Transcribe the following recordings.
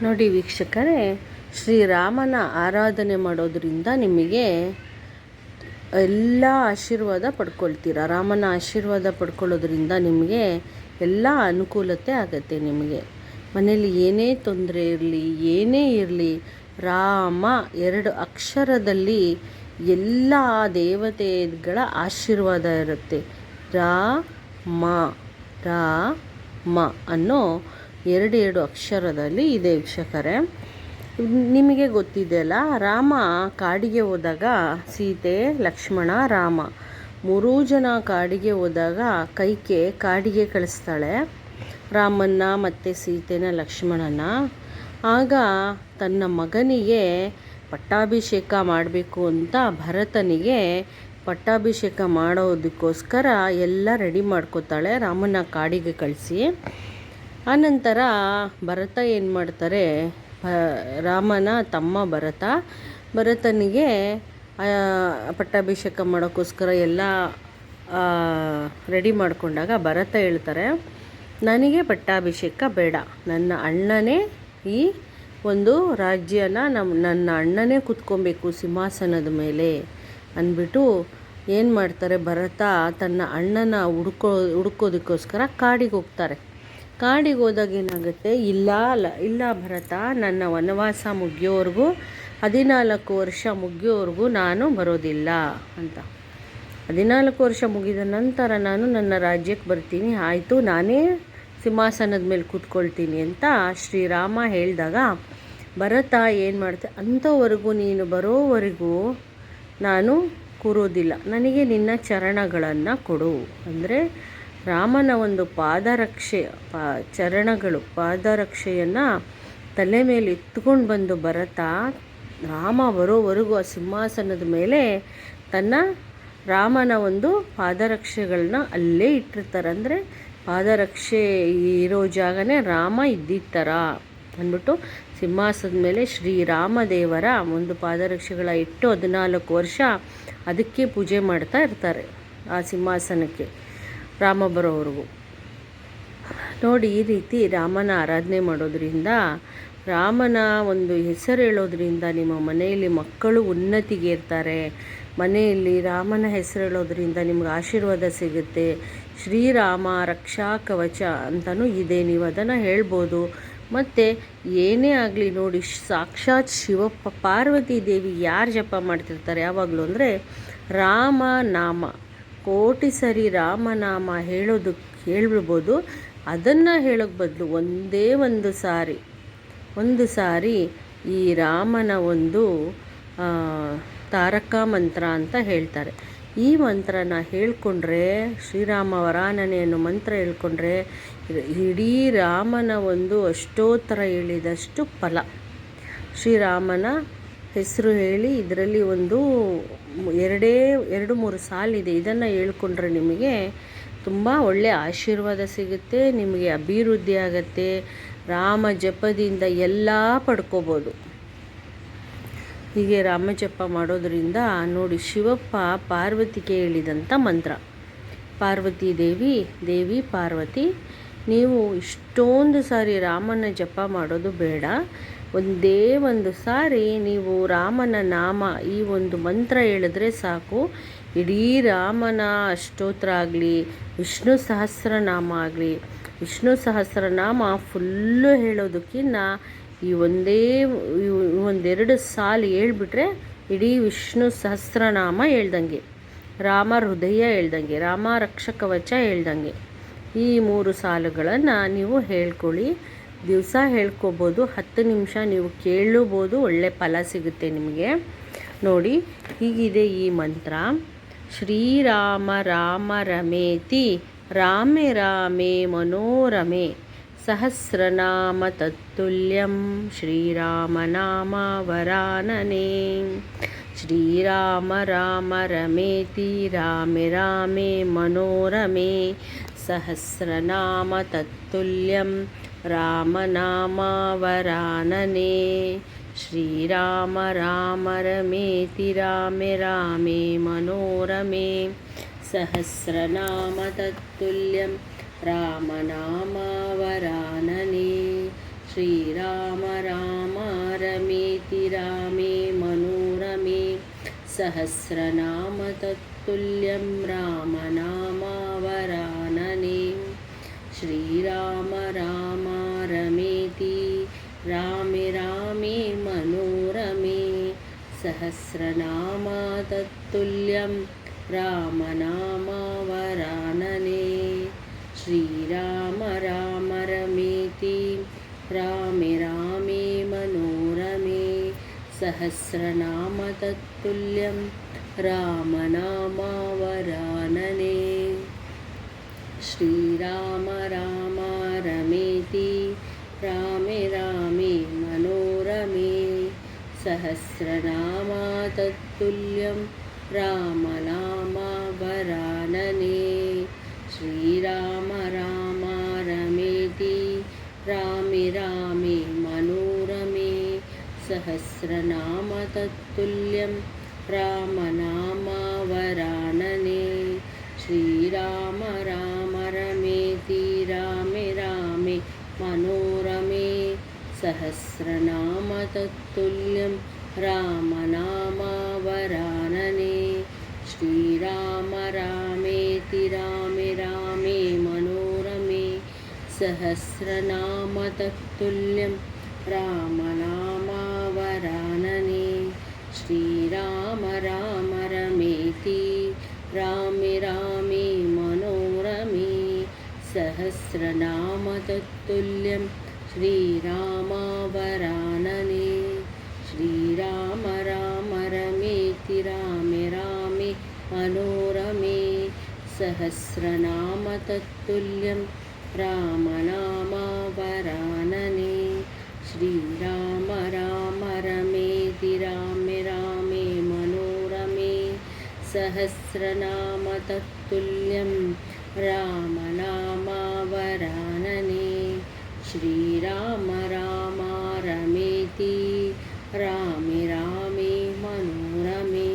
ನೋಡಿ ವೀಕ್ಷಕರೇ, ಶ್ರೀರಾಮನ ಆರಾಧನೆ ಮಾಡೋದರಿಂದ ನಿಮಗೆ ಎಲ್ಲ ಆಶೀರ್ವಾದ ಪಡ್ಕೊಳ್ತೀರ. ರಾಮನ ಆಶೀರ್ವಾದ ಪಡ್ಕೊಳ್ಳೋದ್ರಿಂದ ನಿಮಗೆ ಎಲ್ಲ ಅನುಕೂಲತೆ ಆಗುತ್ತೆ. ನಿಮಗೆ ಮನೇಲಿ ಏನೇ ತೊಂದರೆ ಇರಲಿ, ಏನೇ ಇರಲಿ, ರಾಮ 2 ಅಕ್ಷರದಲ್ಲಿ ಎಲ್ಲ ದೇವತೆಗಳ ಆಶೀರ್ವಾದ ಇರುತ್ತೆ. ರಾಮ ರಾಮ ಅನ್ನೋ 2 ಅಕ್ಷರದಲ್ಲಿ ಇದೆ ವೀಕ್ಷಕರೇ. ನಿಮಗೆ ಗೊತ್ತಿದೆಯಲ್ಲ, ರಾಮ ಕಾಡಿಗೆ ಹೋದಾಗ ಸೀತೆ, ಲಕ್ಷ್ಮಣ, ರಾಮ 3 ಜನ ಕಾಡಿಗೆ ಹೋದಾಗ ಕೈಕೆ ಕಾಡಿಗೆ ಕಳಿಸ್ತಾಳೆ ರಾಮನ್ನ ಮತ್ತು ಸೀತೆನ, ಲಕ್ಷ್ಮಣನ. ಆಗ ತನ್ನ ಮಗನಿಗೆ ಪಟ್ಟಾಭಿಷೇಕ ಮಾಡಬೇಕು ಅಂತ ಭರತನಿಗೆ ಪಟ್ಟಾಭಿಷೇಕ ಮಾಡೋದಕ್ಕೋಸ್ಕರ ಎಲ್ಲ ರೆಡಿ ಮಾಡ್ಕೋತಾಳೆ, ರಾಮನ ಕಾಡಿಗೆ ಕಳಿಸಿ. ಆನಂತರ ಭರತ ಏನು ಮಾಡ್ತಾರೆ, ರಾಮನ ತಮ್ಮ ಭರತನಿಗೆ ಪಟ್ಟಾಭಿಷೇಕ ಮಾಡೋಕ್ಕೋಸ್ಕರ ಎಲ್ಲ ರೆಡಿ ಮಾಡಿಕೊಂಡಾಗ ಭರತ ಹೇಳ್ತಾರೆ, ನನಗೆ ಪಟ್ಟಾಭಿಷೇಕ ಬೇಡ, ನನ್ನ ಅಣ್ಣನೇ ಈ ಒಂದು ರಾಜ್ಯನ ನನ್ನ ಅಣ್ಣನೇ ಕೂತ್ಕೊಬೇಕು ಸಿಂಹಾಸನದ ಮೇಲೆ ಅಂದ್ಬಿಟ್ಟು ಏನು ಮಾಡ್ತಾರೆ, ಭರತ ತನ್ನ ಅಣ್ಣನ ಹುಡ್ಕೋದಕ್ಕೋಸ್ಕರ ಕಾಡಿಗೆ ಹೋಗ್ತಾರೆ. ಕಾಡಿಗೆ ಹೋದಾಗ ಏನಾಗುತ್ತೆ, ಇಲ್ಲ ಭರತ, ನನ್ನ ವನವಾಸ ಮುಗಿಯೋವರೆಗೂ 14 ವರ್ಷ ಮುಗಿಯೋವರೆಗೂ ನಾನು ಬರೋದಿಲ್ಲ ಅಂತ. 14 ವರ್ಷ ಮುಗಿದ ನಂತರ ನಾನು ನನ್ನ ರಾಜ್ಯಕ್ಕೆ ಬರ್ತೀನಿ, ಆಯಿತು, ನಾನೇ ಸಿಂಹಾಸನದ ಮೇಲೆ ಕೂತ್ಕೊಳ್ತೀನಿ ಅಂತ ಶ್ರೀರಾಮ ಹೇಳಿದಾಗ ಭರತ ಏನು ಮಾಡ್ತಾರೆ, ಅಂಥವರೆಗೂ ನೀನು ಬರೋವರೆಗೂ ನಾನು ಕೂರೋದಿಲ್ಲ, ನನಗೆ ನಿನ್ನ ಚರಣಗಳನ್ನು ಕೊಡು. ಅಂದರೆ ರಾಮನ ಒಂದು ಪಾದರಕ್ಷೆಯನ್ನು ತಲೆ ಮೇಲೆ ಎತ್ಕೊಂಡು ಬಂದು ಭರತ ರಾಮ ಬರೋವರೆಗೂ ಆ ಸಿಂಹಾಸನದ ಮೇಲೆ ತನ್ನ ರಾಮನ ಒಂದು ಪಾದರಕ್ಷೆಗಳನ್ನ ಅಲ್ಲೇ ಇಟ್ಟಿರ್ತಾರೆ. ಅಂದರೆ ಪಾದರಕ್ಷೆ ಇರೋ ಜಾಗನೇ ರಾಮ ಇದ್ದಿದ್ದ ಥರ ಅಂದ್ಬಿಟ್ಟು ಸಿಂಹಾಸನದ ಮೇಲೆ ಶ್ರೀರಾಮದೇವರ ಒಂದು ಪಾದರಕ್ಷೆಗಳ ಇಟ್ಟು 14 ವರ್ಷ ಅದಕ್ಕೆ ಪೂಜೆ ಮಾಡ್ತಾ ಇರ್ತಾರೆ, ಆ ಸಿಂಹಾಸನಕ್ಕೆ ರಾಮ ಬರೋವರೆಗೂ. ನೋಡಿ, ಈ ರೀತಿ ರಾಮನ ಆರಾಧನೆ ಮಾಡೋದ್ರಿಂದ, ರಾಮನ ಒಂದು ಹೆಸರು ಹೇಳೋದ್ರಿಂದ ನಿಮ್ಮ ಮನೆಯಲ್ಲಿ ಮಕ್ಕಳು ಉನ್ನತಿಗೆ ಇರ್ತಾರೆ. ಮನೆಯಲ್ಲಿ ರಾಮನ ಹೆಸರು ಹೇಳೋದ್ರಿಂದ ನಿಮ್ಗೆ ಆಶೀರ್ವಾದ ಸಿಗುತ್ತೆ. ಶ್ರೀರಾಮ ರಕ್ಷಾ ಕವಚ ಅಂತಲೂ ಇದೆ, ನೀವು ಅದನ್ನು ಹೇಳ್ಬೋದು. ಮತ್ತು ಏನೇ ಆಗಲಿ ನೋಡಿ, ಸಾಕ್ಷಾತ್ ಪಾರ್ವತಿ ದೇವಿ ಯಾರು ಜಪ ಮಾಡ್ತಿರ್ತಾರೆ ಯಾವಾಗಲೂ ಅಂದರೆ ರಾಮನಾಮ, ಕೋಟಿ ಸರಿ ರಾಮನಾಮ ಹೇಳ್ಬಿಡ್ಬೋದು. ಅದನ್ನು ಹೇಳೋಕ್ಕೆ ಬದಲು ಒಂದೇ ಒಂದು ಸಾರಿ ಈ ರಾಮನ ಒಂದು ತಾರಕ ಮಂತ್ರ ಅಂತ ಹೇಳ್ತಾರೆ. ಈ ಮಂತ್ರನ ಹೇಳ್ಕೊಂಡ್ರೆ, ಶ್ರೀರಾಮ ವರಾನನೆ ಅನ್ನೋ ಮಂತ್ರ ಹೇಳ್ಕೊಂಡ್ರೆ ಇಡೀ ರಾಮನ ಒಂದು ಅಷ್ಟೋತ್ತರ ಹೇಳಿದಷ್ಟು ಫಲ. ಶ್ರೀರಾಮನ ಹೆಸರು ಹೇಳಿ ಇದರಲ್ಲಿ ಒಂದು 2-3 ಸಾಲಿದೆ, ಇದನ್ನು ಹೇಳ್ಕೊಂಡ್ರೆ ನಿಮಗೆ ತುಂಬ ಒಳ್ಳೆಯ ಆಶೀರ್ವಾದ ಸಿಗುತ್ತೆ, ನಿಮಗೆ ಅಭಿವೃದ್ಧಿ ಆಗುತ್ತೆ. ರಾಮ ಜಪದಿಂದ ಎಲ್ಲ ಪಡ್ಕೋಬೋದು. ಹೀಗೆ ರಾಮಜಪ ಮಾಡೋದರಿಂದ ನೋಡಿ, ಶಿವಪ್ಪ ಪಾರ್ವತಿಗೆ ಹೇಳಿದಂಥ ಮಂತ್ರ. ಪಾರ್ವತಿ ದೇವಿ ಪಾರ್ವತಿ, ನೀವು ಇಷ್ಟೊಂದು ಸಾರಿ ರಾಮನ ಜಪ ಮಾಡೋದು ಬೇಡ, ಒಂದೇ ಒಂದು ಸಾರಿ ನೀವು ರಾಮನ ನಾಮ ಈ ಒಂದು ಮಂತ್ರ ಹೇಳಿದ್ರೆ ಸಾಕು. ಇಡೀ ರಾಮನ ಅಷ್ಟೋತ್ರ ಆಗಲಿ, ವಿಷ್ಣು ಸಹಸ್ರನಾಮ ಆಗಲಿ, ವಿಷ್ಣು ಸಹಸ್ರನಾಮ ಫುಲ್ಲು ಹೇಳೋದಕ್ಕಿಂತ ಈ 1-2 ಸಾಲು ಹೇಳ್ಬಿಟ್ರೆ ಇಡೀ ವಿಷ್ಣು ಸಹಸ್ರನಾಮ ಹೇಳ್ದಂಗೆ, ರಾಮ ಹೃದಯ ಹೇಳ್ದಂಗೆ, ರಾಮ ರಕ್ಷಕವಚ ಹೇಳ್ದಂಗೆ ಈ 3 ಸಾಲುಗಳನ್ನು ನೀವು ಹೇಳ್ಕೊಳ್ಳಿ. ದಿವಸ ಹೇಳ್ಕೊಬೋದು, 10 ನಿಮಿಷ ನೀವು ಕೇಳಬೋದು, ಒಳ್ಳೆ ಫಲ ಸಿಗುತ್ತೆ ನಿಮಗೆ. ನೋಡಿ, ಹೀಗಿದೆ ಈ ಮಂತ್ರ. ಶ್ರೀರಾಮ ರಾಮ ರಮೇತಿ ರಾಮೇ ರಾಮೇ ಮನೋರಮೆ ಸಹಸ್ರನಾಮ ತತ್ತುಲ್ಯಂ ಶ್ರೀರಾಮನಾಮ ವರಾನನೆ. ಶ್ರೀರಾಮ ರಾಮ ರಮೇತಿ ರಾಮೇ ರಾಮೇ ಮನೋರಮೆ ಸಹಸ್ರನಾಮ ತತ್ತುಲ್ಯಂ ರಾಮನಾಮ ವರಾನನೆ. ಶ್ರೀರಾಮ ರಾಮ ರಮೇತಿ ರಾಮೇ ರಾಮೇ ಮನೋರಮೆ ಸಹಸ್ರನಾಮ ತತ್ತುಲ್ಯಂ ರಾಮನಾಮ ವರಾನನೆ. श्रीराम राम रमेति रामे मनोरमे सहस्रनाम तत्तुल्यं रामनामावरानने श्रीराम राम रमेति रामे रामे मनोरमे सहस्रनाम तत्तुल्यं रामनामावरानने श्रीराम राम रमेति रामे रामे मनोरमे सहस्रनाम तत्तुल्यं रामनामावरानने श्रीराम राम रमेति रामे रामे मनोरमे सहस्रनाम तत्तुल्यं रामनामावरानने श्रीराम राम रमेति रामे रामे मनोरमे सहस्रनाम तत्तुल्यं रामनामावरानने श्रीराम राम रमेति रामे रामे मनोरमे सहस्रनाम तत्तुल्यं रामनामावरानने श्रीराम रामेति रामे रामे मनोरमे सहस्रनाम तत्तुल्यं रामनामावरानने श्रीराम राम रमेति रामे रामे मनोरमे सहस्रनाम तत्तुल्यं श्रीरामावरानने श्रीराम राम रमेति रामे रामे मनोरमे सहस्रनाम तत्तुल्यं रामनामावरानने श्रीराम राम रमेति रामे रामे मनोरमे सहस्रनाम तत्तुल्यं रामनामावरानने श्रीराम राम रमेति रामे रामे मनोरमे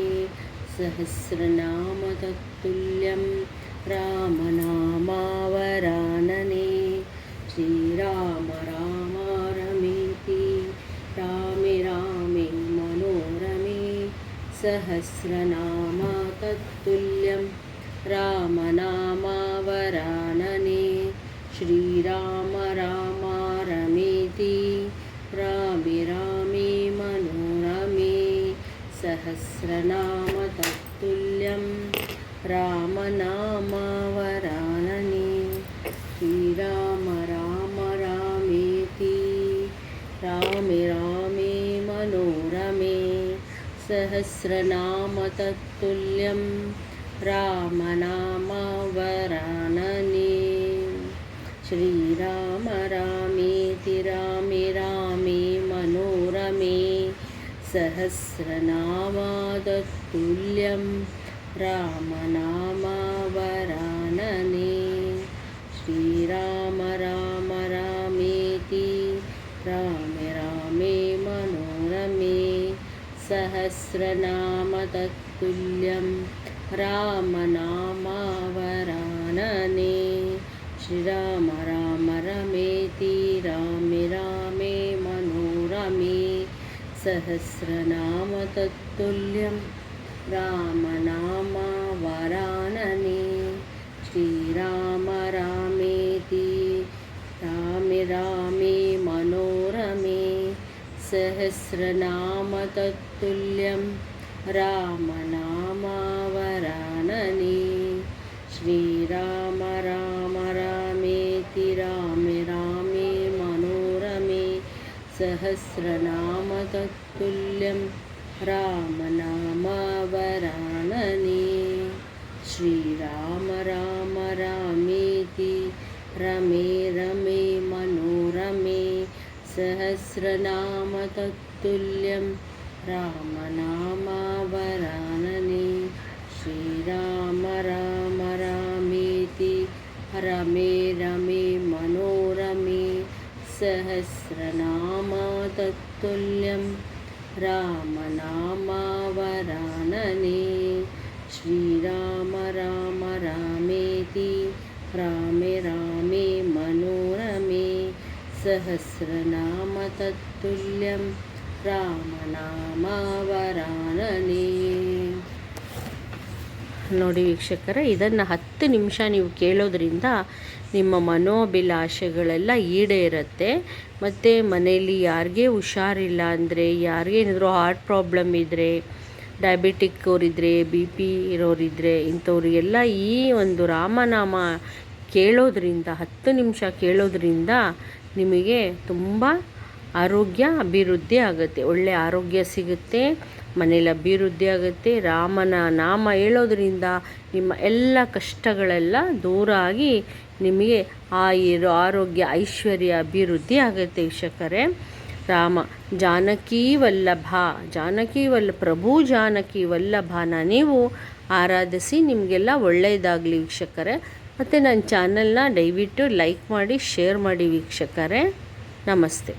सहस्रनाम तत्तुल्यं रामनामावरानने श्रीराम राम रमेति रामे रामे मनोरमे सहस्रनाम तत्तुल्यं रामनामावरानने श्रीराम राम रमेति रामे रामे मनोरमे सहस्रनाम तत्तुल्यं रामनामावरानने श्रीराम राम रामेति रामे रामे मनोरमे सहस्रनाम तत्तुल्यं रामनामावरानने श्रीराम रामेति रामे रामे मनोरमे सहस्रनाम तत्तुल्यं रामनामावरानने श्रीराम राम रामेति रामे रामे मनोरमे सहस्रनाम तत्तुल्यं रामनामावरानने श्रीराम राम रमेति रामे रामे मनोरमे सहस्रनाम तत्तुल्यं रामनामावरानने श्रीराम रामेति रामे रामे मनोरमे सहस्रनाम तत्तुल्यं रामनामावरानने श्रीराम राम रामेति रामे रामे मनोरमे सहस्रनाम तत्तुल्यं रामनामावरानने श्रीराम राम रामेति रमे रमे मनोरमे सहस्रनाम तत्तुल्यं रामनामावरानने श्रीराम राम रामेति रमे रमे मनोरमे सहस्रनाम तत्तुल्यं रामनामावरानने श्रीराम राम रामेति रामे रामे मनोरमे ಸಹಸ್ರನಾಮ ತತ್ತುಲ್ಯಂ ರಾಮನಾಮಾವರಾನನೇ. ನೋಡಿ ವೀಕ್ಷಕರೇ, ಇದನ್ನು 10 ನಿಮಿಷ ನೀವು ಕೇಳೋದ್ರಿಂದ ನಿಮ್ಮ ಮನೋಭಿಲಾಷೆಗಳೆಲ್ಲ ಈಡೇರುತ್ತೆ. ಮತ್ತು ಮನೆಯಲ್ಲಿ ಯಾರಿಗೇ ಹುಷಾರಿಲ್ಲ ಅಂದರೆ, ಯಾರಿಗೇನಾದರೂ ಹಾರ್ಟ್ ಪ್ರಾಬ್ಲಮ್ ಇದ್ದರೆ, ಡಯಾಬಿಟಿಕ್ ಅವರಿದ್ದರೆ, BP ಇರೋರಿದ್ದರೆ, ಇಂಥವ್ರಿಗೆಲ್ಲ ಈ ಒಂದು ರಾಮನಾಮ ಕೇಳೋದ್ರಿಂದ 10 ನಿಮಿಷ ಕೇಳೋದ್ರಿಂದ ನಿಮಗೆ ತುಂಬ ಆರೋಗ್ಯ ಅಭಿವೃದ್ಧಿ ಆಗುತ್ತೆ. ಒಳ್ಳೆಯ ಆರೋಗ್ಯ ಸಿಗುತ್ತೆ, ಮನೇಲಿ ಅಭಿವೃದ್ಧಿ ಆಗುತ್ತೆ. ರಾಮನ ನಾಮ ಹೇಳೋದ್ರಿಂದ ನಿಮ್ಮ ಎಲ್ಲ ಕಷ್ಟಗಳೆಲ್ಲ ದೂರ ಆಗಿ ನಿಮಗೆ ಆರೋಗ್ಯ ಐಶ್ವರ್ಯ ಅಭಿವೃದ್ಧಿ ಆಗುತ್ತೆ ವೀಕ್ಷಕರೇ. ರಾಮ ಜಾನಕಿ ವಲ್ಲಭ, ಪ್ರಭು ಜಾನಕಿ ವಲ್ಲಭನ ನೀವು ಆರಾಧಿಸಿ. ನಿಮಗೆಲ್ಲ ಒಳ್ಳೆಯದಾಗಲಿ ವೀಕ್ಷಕರೇ. ಮತ್ತು ನನ್ನ ಚಾನಲ್ನ ದಯವಿಟ್ಟು ಲೈಕ್ ಮಾಡಿ, ಶೇರ್ ಮಾಡಿ ವೀಕ್ಷಕರೇ. ನಮಸ್ತೆ.